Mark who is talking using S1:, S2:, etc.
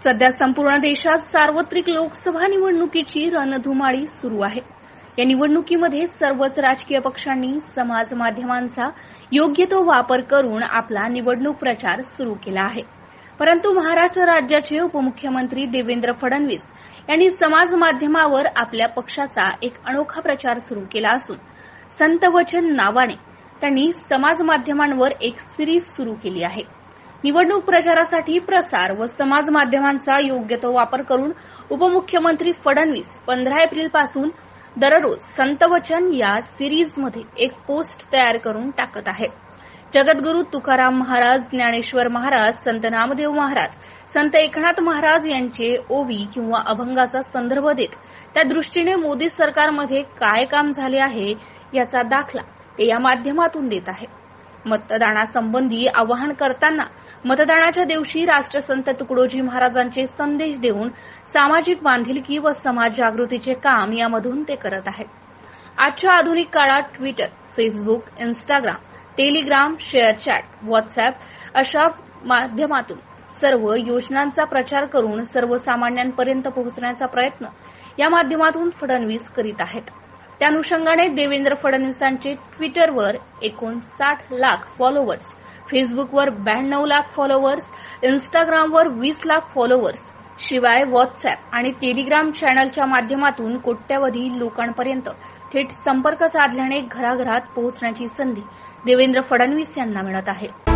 S1: सध्या संपूर्ण देशात सार्वत्रिक लोकसभा निवडणुकीची रणधुमाळी सुरू आहे। या निवडणुकीमध्ये सर्वच राजकीय पक्षांनी समाज माध्यमांचा योग्य तो वापर करून आपला निवडणूक प्रचार सुरू केला आहे। परंतु महाराष्ट्र राज्याचे उपमुख्यमंत्री देवेंद्र फडणवीस यांनी समाज माध्यमावर आपल्या पक्षाचा एक अनोखा प्रचार सुरू केला असून संत वचन नावाने त्यांनी समाज माध्यमांवर एक सिरीज सुरू केली आहे। निवडणूक प्रचारासाठी प्रसार व समाज माध्यमांचा योग्य तो वापर करून उपमुख्यमंत्री फडणवीस 15 एप्रिलपासून दररोज संत वचन या सिरीजमध्ये एक पोस्ट तयार करून टाकत आहेत। जगद्गुरू तुकाराम महाराज, ज्ञानेश्वर महाराज, संत नामदेव महाराज, संत एकनाथ महाराज यांचे ओवी किंवा अभंगाचा संदर्भ देत त्या दृष्टीने मोदी सरकारमध्ये काय काम झाले आहे याचा दाखला ते या माध्यमातून देत आहे। मतदानासंबंधी आवाहन करताना मतदानाच्या दिवशी राष्ट्रसंत तुकडोजी महाराजांचे संदेश देऊन सामाजिक बांधिलकी व समाज जागृतीचे काम यामधून ते करत आहेत। आजच्या आधुनिक काळात Twitter, Facebook, Instagram, Telegram, share chat, WhatsApp अशा माध्यमातून सर्व योजनांचा प्रचार करून सर्वसामान्यांपर्यंत पोहोचण्याचा प्रयत्न या माध्यमातून फडणवीस करीत आहेत। त्या अनुषंगाने देवेंद्र फडणवीसांचे ट्विटरवर 59 लाख फॉलोअर्स, फेसबुकवर 92 लाख फॉलोअर्स, इंस्टाग्रामवर 20 लाख फॉलोअर्स, शिवाय व्हॉट्सअॅप आणि टेलिग्राम चॅनलच्या माध्यमातून कोट्यवधी लोकांपर्यंत थेट संपर्क साधल्याने घराघरात पोहोचण्याची संधी देवेंद्र फडणवीस यांना मिळत आहे।